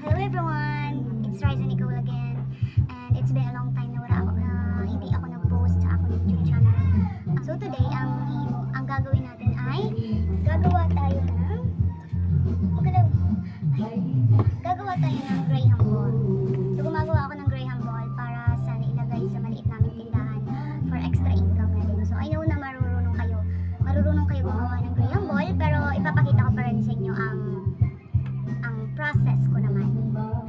Hello everyone! It's Rise and Nicole again. And it's been a long time na hindi ako nag-post sa akong YouTube channel. So today, ang gagawin natin ay gagawa tayo ng Graham ball. So gumagawa ako ng Graham ball para sa nailagay sa maliit naming tindahan for extra income na din. So I know na marurunong kayo gumawa ng Graham ball, pero ipapakita ko pa rin sa inyo ang process ko naman.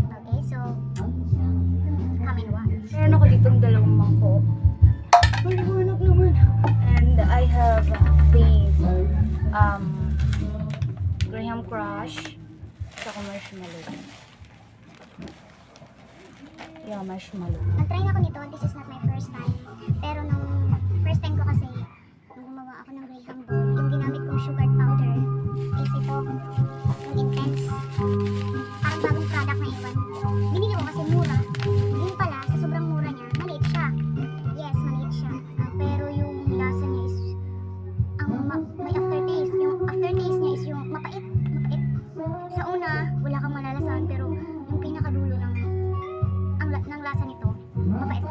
Okay, so come and watch. Meron ako ditong dalawang mangkok. Maliwanag naman. And I have these Graham Crush sa marshmallow. Yeah, marshmallow. Nag-try na ako nito. This is not my first time. Pero nung first time ko kasi, nung gumawa ako ng Graham ball, yung ginamit kong sugar powder is ito, yung intense. Parang bagong product na iwan. Binili ko kasi mura. Yun pala, sa sobrang mura niya, maliit siya. Yes, maliit siya. Pero yung lasa niya is, may aftertaste. Yung aftertaste niya is yung mapait. Sa una, wala kang malalasahan, pero yung pinakadulo ng lasa nito, mapait.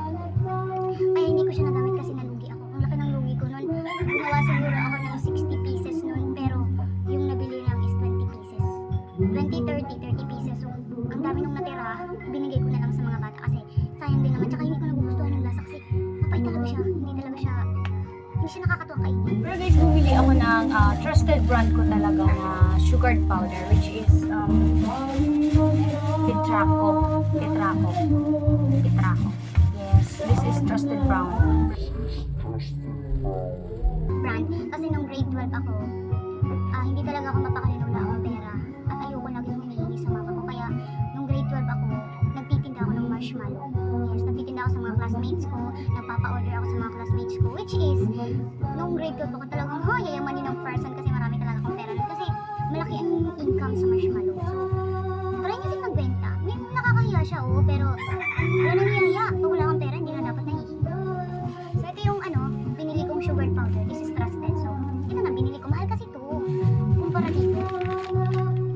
Kaya hindi ko siya nagamit kasi nalugi ako. Ang laki ng lugi ko nun. Gumawa siguro ako ng 60 pieces nun, pero yung nabili lang is 20 pieces. 30 pieces. So, ang dami nung natira, binigay ko na lang sa mga bata kasi sayang din naman. Tsaka hindi ko nagugustuhan yung lasa kasi mapait talaga siya. Hindi siya nakakatuwa kainin. Pero guys, bumili ako ng trusted brand ko talaga na sugared powder, which is Petraco. Yes, this is trusted brand. Kasi nung grade 12 ako, hindi talaga ako mapakali nung wala akong pera. At ayoko laging humihingi sa mama ko. Kaya nung grade 12 ako, nagtitinda ako ng marshmallow. Yes, nagtitinda ako sa mga classmates ko, nagpapa-order ako sa mga classmates ko, which is, nung grade 12 ako talagang, yayamanin ng person kasi marami talaga akong pera nun. Kasi malaki ang income sa marshmallow. So, try nyo din magbenta. May nakakahiya siya, pero wala nang hiya. Pag wala kang pera, hindi na dapat nahihiya. So, ito yung binili kong sugar powder. This is trusted. So, ito na binili ko. Mahal kasi ito. Kumpara dito.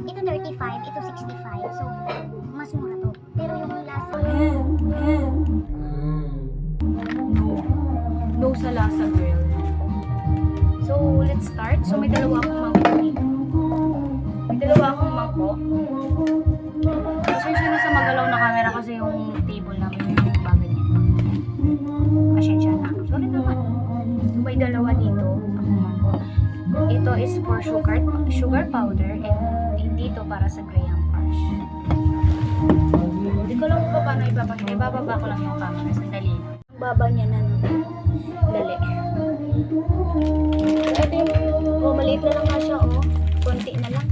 Ito 35, ito 65. So, mas mura to. Pero yung lasa, No sa lasa, girl. So, let's start. So, may dalawa akong mangkok dito. Pasensya na sa magalaw na camera kasi yung table namin yung bagay niya. Pasensya na. Sorry naman. So, may dalawa dito akong mangkok. Ito is for sugar powder and dito para sa Graham Crush. Hindi ko lang kung paano ipapakita. Ibababa ko lang yung camera. Sandali. Baba niya na. Dali. So, ito yung maliit na lang nga siya, konti na lang.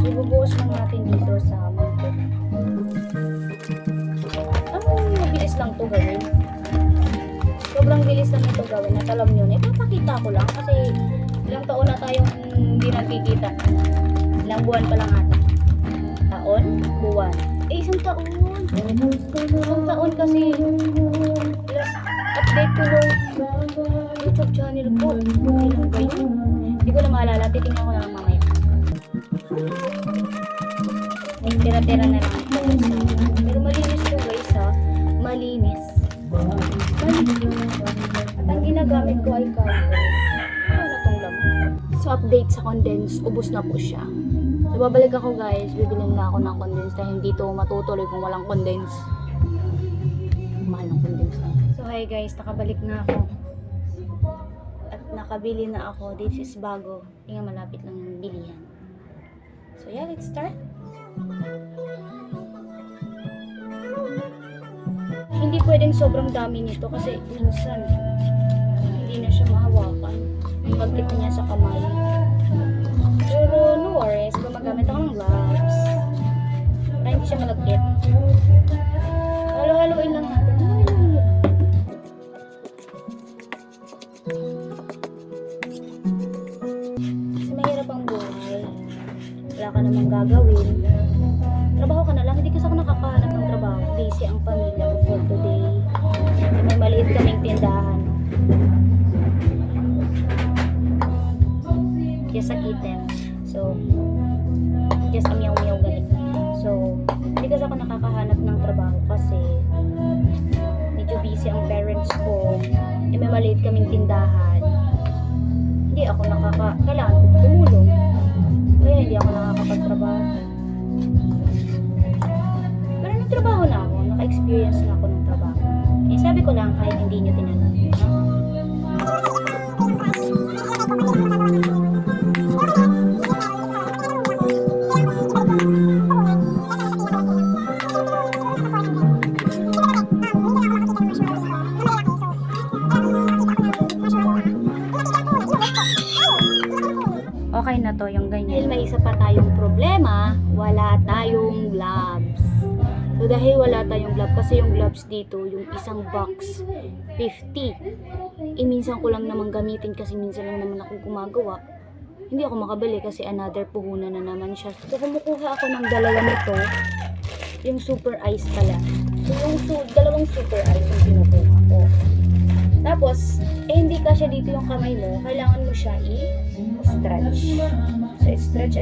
So, bubuhos lang natin dito sa mangkok. Mabilis lang to gawin. Sobrang bilis lang ito gawin. At alam nyo na, ipapakita ko lang kasi ilang taon na tayong hindi nagkikita. Ilang buwan pa lang ata. Taon? Buwan. Isang taon. Isang taon kasi last update ko ng YouTube channel ko. Kailan ba yun? Hindi ko na maalala. Titingnan ko na lang mamaya. May tira-tira na lang. Pero malinis to guys ha. Malinis. At ang ginagamit ko ay cardboard. Ano na tong laman? So update sa condense. Ubus na po siya. So babalik ako guys. Bibilin na ako ng condense dahil hindi to matutuloy kung walang condense. Mahal ng condense. So hi guys. Nakabalik na ako. At nakabili na ako. This is bago. Tingnan malapit lang yung bilihan. So yeah, let's start. Hindi pwedeng sobrang dami nito kasi minsan hindi na siya mahawakan. Pagkit niya sa kamay. Pero no worries, gumagamit ako ng gloves para hindi siya malagkit. Halo-haloin lang natin. Kasi mahirap ang buhay. Wala ka namang gagawin. Trabaho ka na lang. Hindi kasi ako nakakahanap ng trabaho. Busy ang pamilya ko for today. May maliit kaming tindahan. Kaya sa kitten. So, Just a meow-meow galit. So, hindi kasi ako nakakahanap ng trabaho kasi medyo busy ang parents ko. May maliit kaming tindahan. Hindi ako kailangan kong tumulong. Kaya hindi ako nakakapagtrabaho. Pero nagtrabaho na ako. Naka-experience na ako ng trabaho. Eh, sabi ko lang kahit hindi nyo tinanong. Okay na to yung ganyan. Dahil may isa pa tayong problema, wala tayong gloves. So dahil wala tayong gloves, kasi yung gloves dito, yung isang box, 50. Minsan ko lang naman gamitin kasi minsan lang naman ako gumagawa. Hindi ako makabili kasi another puhunan na naman siya. So kumukuha ako ng dalawa nito, yung super ice pala. So yung dalawang super ice yung kinukuha ko. Tapos, hindi kasi dito yung kamay mo, kailangan mo siya i-stretch. So, stretch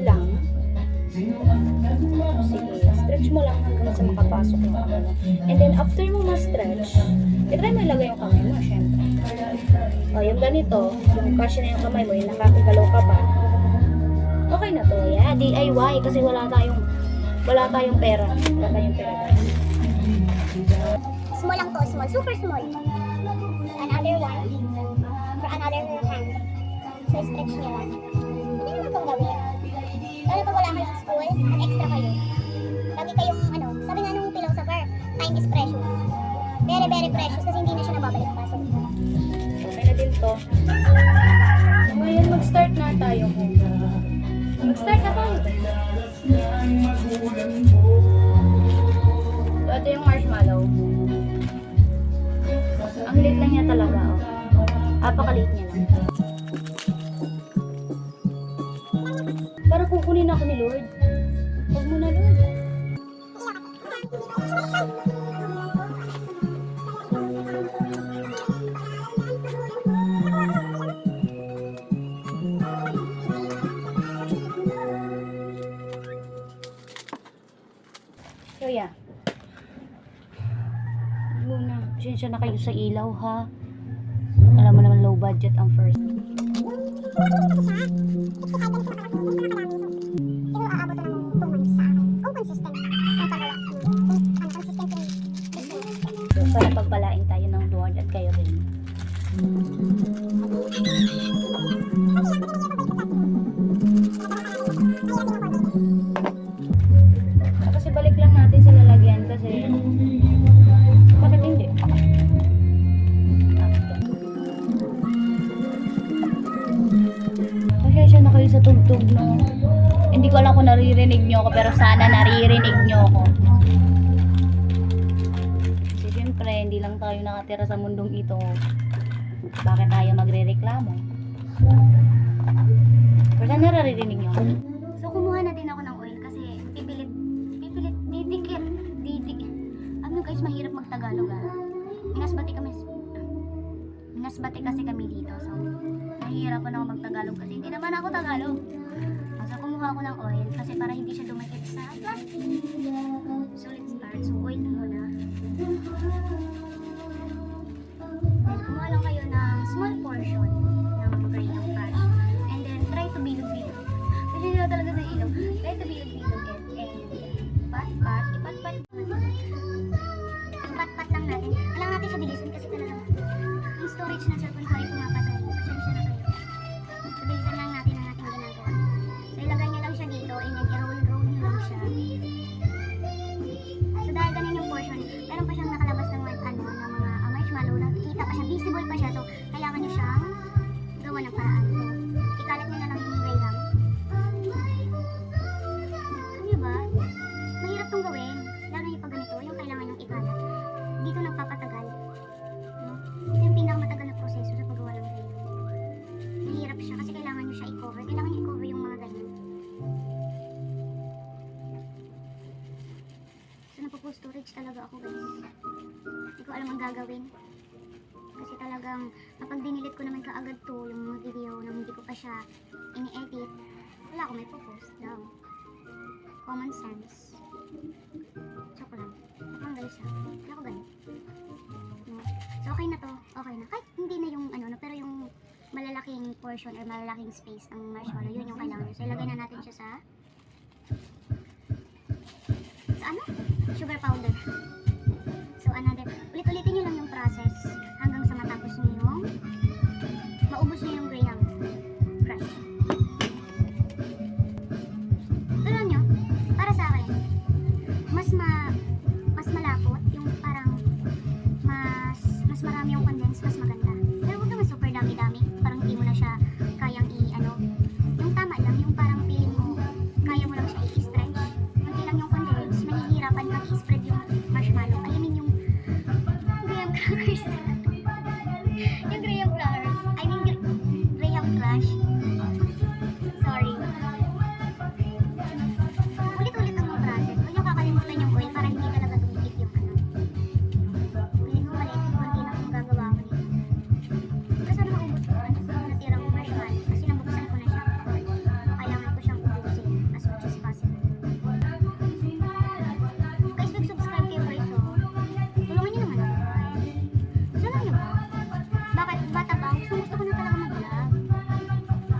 lang. Sige, stretch mo lang hanggang sa makapasok yung kamay mo. And then, after mo ma-stretch, try mo ilagay yung kamay mo, syempre. O, yung ganito, yung kasya na yung kamay mo, yung nakakagalaw ka pa, okay na to. Yeah, DIY, kasi wala tayong pera. Wala tayong pera, guys. Small lang to, small, super small. Another one for another hand. So, stretch nyo lang. Hindi naman itong gawin. Lalo pag wala kayo sa school, extra kayo. Lagi kayong, sabi nga nung philosopher, time is precious. Very, very precious kasi hindi na siya nababalik pa. So, okay na din to. So, ngayon, mag-start na tayo. Mag-start na tayo. So, ito yung marshmallow. Ang liit lang niya talaga, oh. Apakaliit niya lang. Para kukunin ako ni Lord. Huwag mo na, Lord. So, yeah. Muna. Pasensya na kayo sa ilaw, ha? Alam mo naman, low budget ang first. siguro aabot na ng 2 months sa akin. Kung consistent ang paggawa. Consistent yung business. So, sana pagpalain tayo ng Lord at kayo rin. Tapos ibalik lang natin sa lalagyan kasi bakit hindi? Pasensya na kayo sa tugtog, no? Hindi ko alam kung naririnig nyo ako, pero sana naririnig nyo ako. Kasi syempre, hindi lang tayo nakatira sa mundong ito. Bakit tayo magre-reklamo? Pero sana naririnig nyo ako. So, kumuha na din ako ng oil kasi pipilit, didikit. Ano guys, mahirap magtagalog, ah. Minasbati kasi kami dito, so nahihirapan ako magtagalog kasi hindi naman ako Tagalog. So kumuha ako ng oil kasi para hindi siya dumikit sa plastic. So let's start. So oil muna. Then kumuha lang kayo ng small portion ng gray ng brush. And then try to bilog-bilog. Kasi hindi talaga sa ilaw. Try to bilog-bilog it. And ipat-pat lang natin. Kailangan natin siya bilisin kasi talaga yung storage ng cellphone ko ay pumapatay. Pasensya na kayo. So, bilisan lang natin ang ating ginagawa. So, ilagay niyo lang siya dito and then i-roll niyo lang siya. So, dahil ganun yung portion, meron pa siyang nakalabas ng mga marshmallow. Nakikita pa siya, visible pa siya. So, kailangan niyo siyang gawa ng paraan. So, ikalat niyo na lang yung graham. Alam niyo ba? Mahirap tong gawin. Lalo yung pag ganito, yung kailangan yung ikalat. Dito nagpapatagal. Ito yung pinakamatagal na proseso sa paggawa ng ganyan. Mahirap siya kasi kailangan nyo siya i-cover. Kailangan nyo i-cover yung mga ganyan. So, napo-full storage talaga ako, guys. Hindi ko alam ang gagawin. Kasi talagang, kapag dinilit ko naman kaagad to, yung mga video na hindi ko pa siya ini-edit, Wala ako may post lang. Common sense. Joke lang. Ang galis siya. Hindi ako ganun. No. So okay na to. Okay na. Kahit hindi na yung ano, no, pero yung malalaking portion or malalaking space ng marshmallow, yun yung kailangan nyo. So ilagay na natin siya sa ano? Sugar powder. So another, ulit-ulitin nyo lang yung process hanggang sa matapos nyo yung maubos nyo yung graham crush. Tulad nyo, para sa akin, mas malapot, yung parang mas marami yung condense, mas maganda. Pero huwag naman super dami-dami, parang hindi mo na siya kayang i-ano. Yung tama lang, yung parang feeling mo, kaya mo lang siya i-stretch. Kunti lang yung condense, mahihirapan kang i-spread yung marshmallow. I mean yung graham crackers. Yung graham crackers. I mean graham crush. Sorry. Ulit-ulit ang process. Huwag niyo kakalimutan yung oil para hindi talaga tumikip yung ano. Piling ko maliit yung konti na kung gagawa ko nito. Kasi sana maubos ko ano yung natirang marshmallow. Kasi nabuksan ko na siya. Kailangan ko siyang ubusin as much as possible. Guys, mag-subscribe kayo guys. Tulungan niyo naman ako guys. So alam niyo ba? Bakit bata pa? Gusto ko na talaga mag-vlog.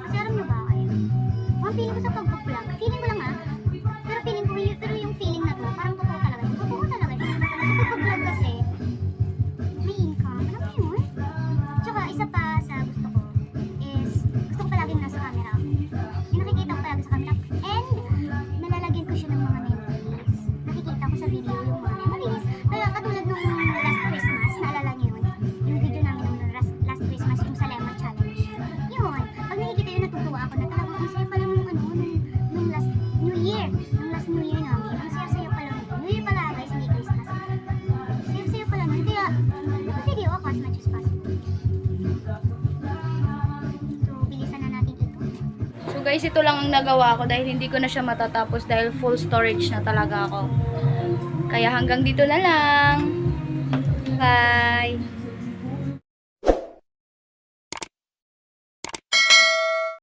Kasi alam niyo ba kayo? Ang feeling ko sa pag-vlog, feeling ko lang pero feeling ko pero yung feeling na to, parang totoo talaga. Totoo talaga siya. Sa pag-vlog kasi, may income. Alam mo yun? Tsaka isa pa sa gusto ko is, gusto ko palaging nasa camera ako. Yung nakikita ko palagi sa camera. And, nalalagyan ko siya ng mga memories. Nakikita ko sa video yung mga memories. Kaya katulad nung last Christmas, naalala niyo yun? Yung video namin nung last Christmas, yung sa Lemon Challenge. Yun. Pag nakikita yun, natutuwa ako na talagang ang saya pala nung ano, nung last New Year. Nung last New Year namin. Ang saya-saya pala nung New Year pala guys, hindi Christmas. Saya-saya pala nung. Kaya, nag-video ako as much as possible. So, bilisan na natin ito. So guys, ito lang ang nagawa ko dahil hindi ko na siya matatapos dahil full storage na talaga ako. Kaya hanggang dito na lang. Bye!